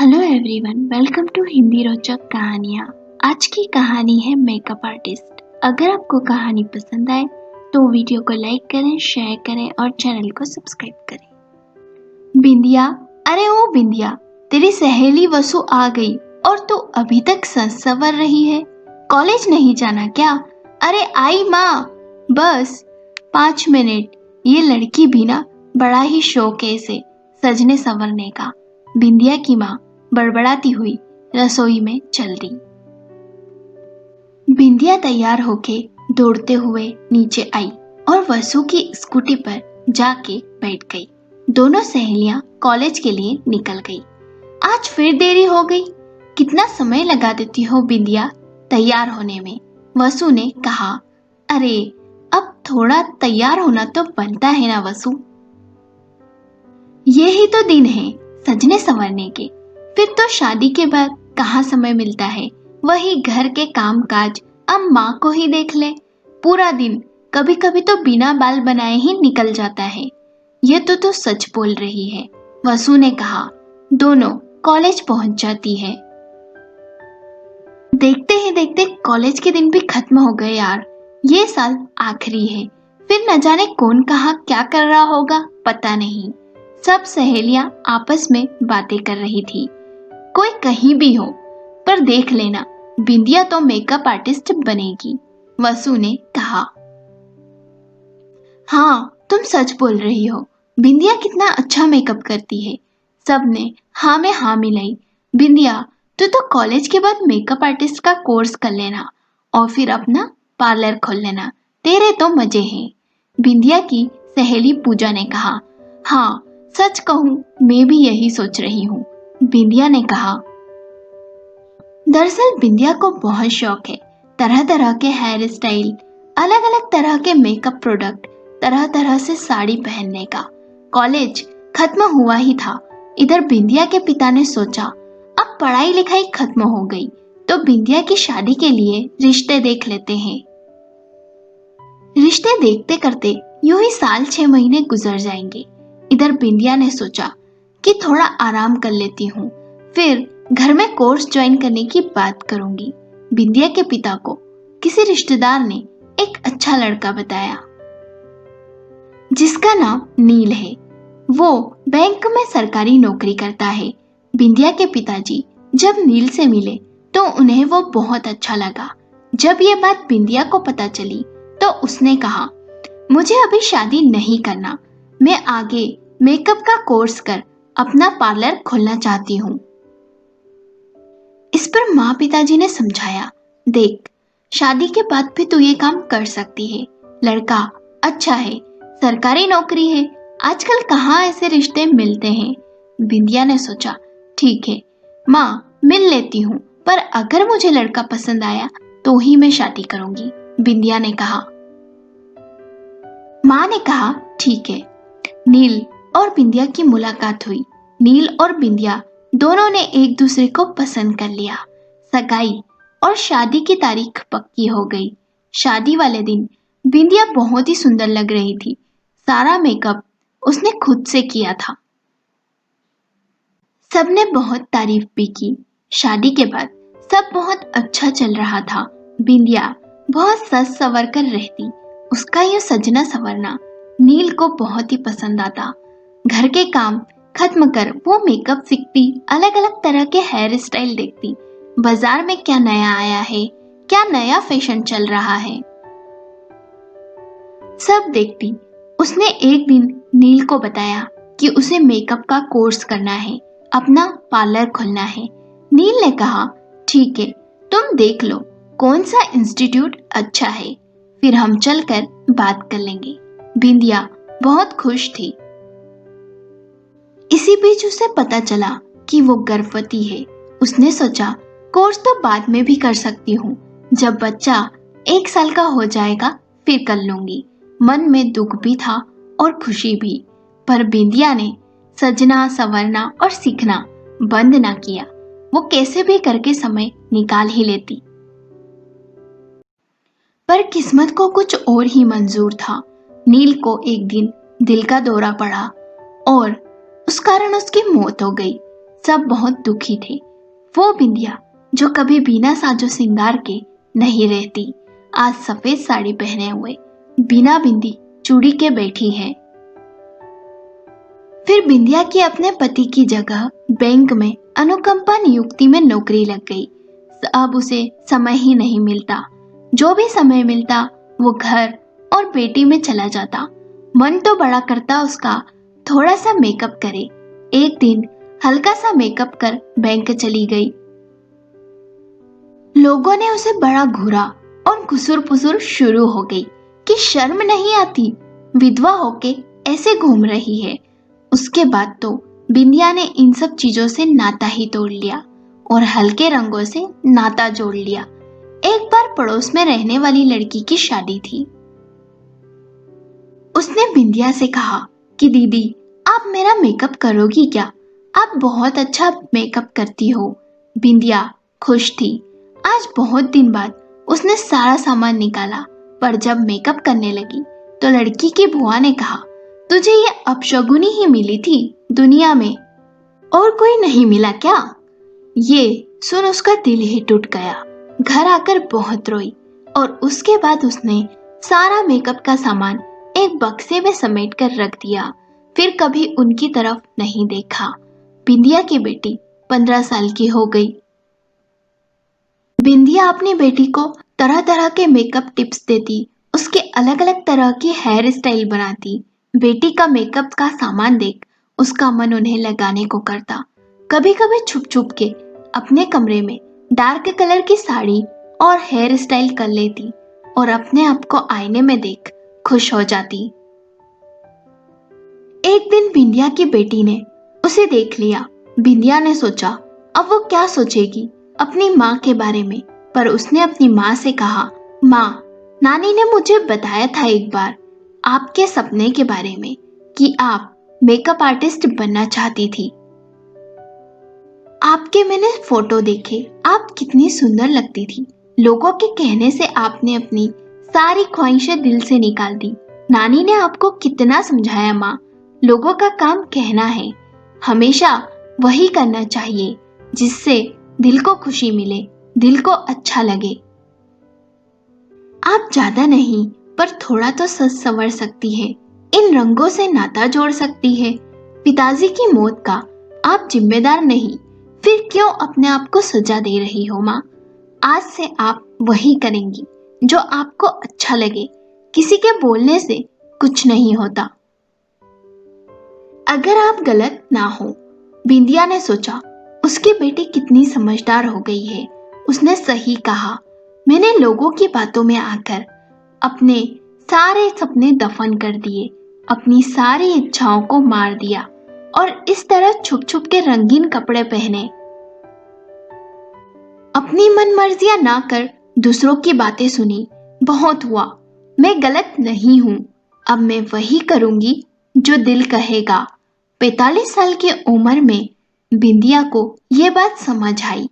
Hello everyone, welcome to Hindi रोचक कहानियाँ। आज की कहानी है मेकअप आर्टिस्ट। अगर आपको कहानी पसंद आए तो वीडियो को लाइक करें, शेयर करें और चैनल को सब्सक्राइब करें। बिंदिया, अरे ओ बिंदिया, तेरी सहेली वसु आ गई और तू अभी तक सज संवर रही है। कॉलेज नहीं जाना क्या? अरे आई माँ, बस 5 मिनट। ये लड़की भी ना बड़ा ही शौक है इसे सजने संवरने का। बिंदिया की माँ बड़बड़ाती हुई रसोई में चल दी। बिंदिया तैयार होके दौड़ते हुए नीचे आई और वसु की स्कूटी पर जाके बैठ गई। दोनों सहेलियां कॉलेज के लिए निकल गई। आज फिर देरी हो गई। कितना समय लगा देती हो बिंदिया तैयार होने में, वसु ने कहा। अरे अब थोड़ा तैयार होना तो बनता है ना वसु। ये ही तो दिन है सजने संवरने के। फिर तो शादी के बाद कहाँ समय मिलता है। वही घर के काम काज, अब माँ को ही देख ले। पूरा दिन कभी कभी तो बिना बाल बनाए ही निकल जाता है। ये तो सच बोल रही है, वसु ने कहा। दोनों कॉलेज पहुंच जाती है। देखते ही देखते कॉलेज के दिन भी खत्म हो गए यार। ये साल आखिरी है, फिर न जाने कौन कहाँ क्या कर रहा होगा पता नहीं। सब सहेलियां आपस में बातें कर रही थी। कोई कहीं भी हो, पर देख लेना बिंदिया तो मेकअप आर्टिस्ट बनेगी, वसु ने कहा। हाँ, तुम सच बोल रही हो। बिंदिया कितना अच्छा मेकअप करती है। सबने हाँ में हाँ मिलाई। बिंदिया, तू तो कॉलेज के बाद मेकअप आर्टिस्ट का कोर्स कर लेना और फिर अपना पार्लर खोल लेना। तेरे तो मजे हैं, बिंदिया की सहेली पूजा ने कहा। हाँ, सच कहूँ मैं भी यही सोच रही हूँ, बिंदिया ने कहा। दरअसल बिंदिया को बहुत शौक है तरह तरह के हेयर स्टाइल, अलग अलग तरह के मेकअप प्रोडक्ट, तरह तरह से साड़ी पहनने का। कॉलेज खत्म हुआ ही था। इधर बिंदिया के पिता ने सोचा अब पढ़ाई लिखाई खत्म हो गई तो बिंदिया की शादी के लिए रिश्ते देख लेते हैं। रिश्ते देखते करते यूं ही साल 6 महीने गुजर जाएंगे। इधर बिंदिया ने सोचा कि थोड़ा आराम कर लेती हूँ, फिर घर में कोर्स ज्वाइन करने की बात करूंगी। बिंदिया के पिता को किसी रिश्तेदार ने एक अच्छा लड़का बताया जिसका नाम नील है। वो बैंक में सरकारी नौकरी करता है। बिंदिया के पिताजी जब नील से मिले तो उन्हें वो बहुत अच्छा लगा। जब ये बात बिंदिया को पता चली तो उसने कहा, मुझे अभी शादी नहीं करना, मैं आगे मेकअप का कोर्स कर अपना पार्लर खोलना चाहती हूँ। इस पर माँ पिताजी ने समझाया, देख शादी के बाद भी तू ये काम कर सकती है। लड़का अच्छा है, सरकारी नौकरी है, आजकल कहाँ ऐसे रिश्ते मिलते हैं। बिंदिया ने सोचा, ठीक है माँ, मिल लेती हूँ, पर अगर मुझे लड़का पसंद आया तो ही मैं शादी करूंगी, बिंदिया ने कहा। माँ ने कहा, ठीक है। नील और बिंदिया की मुलाकात हुई। नील और बिंदिया दोनों ने एक दूसरे को पसंद कर लिया। सगाई और शादी की तारीख पक्की हो गई। शादी वाले दिन बिंदिया बहुत ही सुंदर लग रही थी। सारा मेकअप उसने खुद से किया था। सबने बहुत तारीफ भी की। शादी के बाद सब बहुत अच्छा चल रहा था। बिंदिया बहुत सज संवर कर रहती। उसका यह सजना संवरना नील को बहुत ही पसंद आता। घर के काम खत्म कर वो मेकअप सीखती, अलग अलग तरह के हेयर स्टाइल देखती, बाजार में क्या नया आया है, क्या नया फैशन चल रहा है, सब देखती। उसने एक दिन नील को बताया कि उसे मेकअप का कोर्स करना है, अपना पार्लर खोलना है। नील ने कहा, ठीक है, तुम देख लो कौन सा इंस्टीट्यूट अच्छा है, फिर हम चलकर बात कर लेंगे। बिंदिया बहुत खुश थी। इसी बीच उसे पता चला कि वो गर्भवती है। उसने सोचा, कोर्स तो बाद में भी कर सकती हूँ, जब बच्चा 1 साल का हो जाएगा फिर कर लूंगी। मन में दुख भी था और खुशी भी, पर बिंदिया ने सजना संवरना और सीखना बंद ना किया। वो कैसे भी करके समय निकाल ही लेती। पर किस्मत को कुछ और ही मंजूर था। नील को एक दिन दिल का दौरा पड़ा और उस कारण उसकी मौत हो गई। सब बहुत दुखी थे। वो बिंदिया जो कभी बिना साजो श्रृंगार के नहीं रहती, आज सफेद साड़ी पहने हुए बिना बिंदी चूड़ी के बैठी है। फिर बिंदिया की अपने पति की जगह बैंक में अनुकंपा नियुक्ति में नौकरी लग गई। अब उसे समय ही नहीं मिलता। जो भी समय मिलता वो घर और बेटी में चला जाता। मन तो बड़ा करता उसका थोड़ा सा मेकअप करे। एक दिन हल्का सा मेकअप कर बैंक चली गई। लोगों ने उसे बड़ा घूरा और घुसुर फुसुर शुरू हो गई कि शर्म नहीं आती, विधवा होके ऐसे घूम रही है। उसके बाद तो बिंदिया ने इन सब चीजों से नाता ही तोड़ लिया और हल्के रंगों से नाता जोड़ लिया। एक बार पड़ोस में रहने वाली लड़की की शादी थी। उसने बिंदिया से कहा कि दीदी आप मेरा मेकअप करोगी क्या? आप बहुत अच्छा मेकअप करती हो। बिंदिया खुश थी। आज बहुत दिन बाद उसने सारा सामान निकाला, पर जब मेकअप करने लगी तो लड़की की बुआ ने कहा, तुझे ये अपशगुनी ही मिली थी दुनिया में, और कोई नहीं मिला क्या? ये सुन उसका दिल ही टूट गया। घर आकर बहुत रोई और उसके बाद उसने सारा मेकअप का सामान एक बक्से में समेट कर रख दिया। फिर कभी उनकी तरफ नहीं देखा। बिंदिया की बेटी 15 साल की हो गई। बिंदिया अपनी बेटी को तरह तरह के मेकअप टिप्स देती, उसके अलग अलग तरह की हेयर स्टाइल बनाती। बेटी का मेकअप का सामान देख उसका मन उन्हें लगाने को करता। कभी कभी छुप छुप के अपने कमरे में डार्क कलर की साड़ी और हेयर स्टाइल कर लेती और अपने आप को आईने में देख खुश हो जाती। एक दिन बिंदिया की बेटी ने उसे देख लिया। बिंदिया ने सोचा अब वो क्या सोचेगी अपनी माँ के बारे में, पर उसने अपनी माँ से कहा, माँ, नानी ने मुझे बताया था एक बार आपके सपने के बारे में कि आप मेकअप आर्टिस्ट बनना चाहती थी। आपके मैंने फोटो देखे, आप कितनी सुंदर लगती थी। लोगों के कहने से आपने अपनी सारी ख्वाहिशें दिल से निकाल दी। नानी ने आपको कितना समझाया माँ, लोगों का काम कहना है, हमेशा वही करना चाहिए जिससे दिल को खुशी मिले, दिल को अच्छा लगे। आप ज्यादा नहीं पर थोड़ा तो सच संवर सकती है, इन रंगों से नाता जोड़ सकती है। पिताजी की मौत का आप जिम्मेदार नहीं, फिर क्यों अपने आप को सजा दे रही हो माँ? आज से आप वही करेंगी जो आपको अच्छा लगे। किसी के बोलने से कुछ नहीं होता। अगर आप गलत ना हो। बिंदिया ने सोचा उसकी बेटी कितनी समझदार हो गई है। उसने सही कहा, मैंने लोगों की बातों में आकर अपने सारे सपने दफन कर दिए, अपनी सारी इच्छाओं को मार दिया और इस तरह छुप छुप के रंगीन कपड़े पहने। अपनी मन मर्जियां ना कर दूसरों की बातें सुनी। बहुत हुआ, मैं गलत नहीं हूं। अब मैं वही करूंगी जो दिल कहेगा। 45 साल की उम्र में बिंदिया को ये बात समझ आई।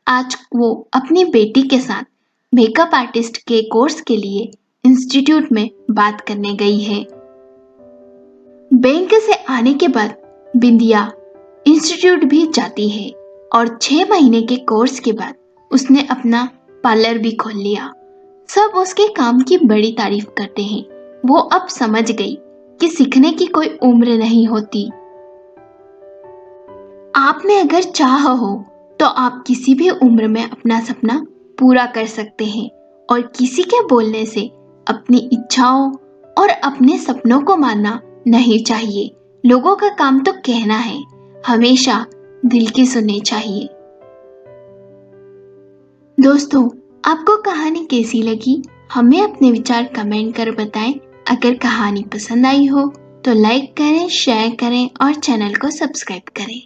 आज वो अपनी बेटी के साथ मेकअप आर्टिस्ट के कोर्स के लिए इंस्टीट्यूट में बात करने गई है। बैंक से आने के बाद बिंदिया इंस्टीट्यूट भी जाती है और 6 महीने के कोर्स के बाद उसने अपना पार्लर भी खोल लिया। सब उसके काम की बड़ी तारीफ करते हैं। वो अब समझ गई कि सीखने की कोई उम्र नहीं होती। आप में अगर चाह हो तो आप किसी भी उम्र में अपना सपना पूरा कर सकते हैं और किसी के बोलने से अपनी इच्छाओं और अपने सपनों को मानना नहीं चाहिए। लोगों का काम तो कहना है, हमेशा दिल की सुननी चाहिए। दोस्तों, आपको कहानी कैसी लगी? हमें अपने विचार कमेंट कर बताएं। अगर कहानी पसंद आई हो तो लाइक करें, शेयर करें और चैनल को सब्सक्राइब करें।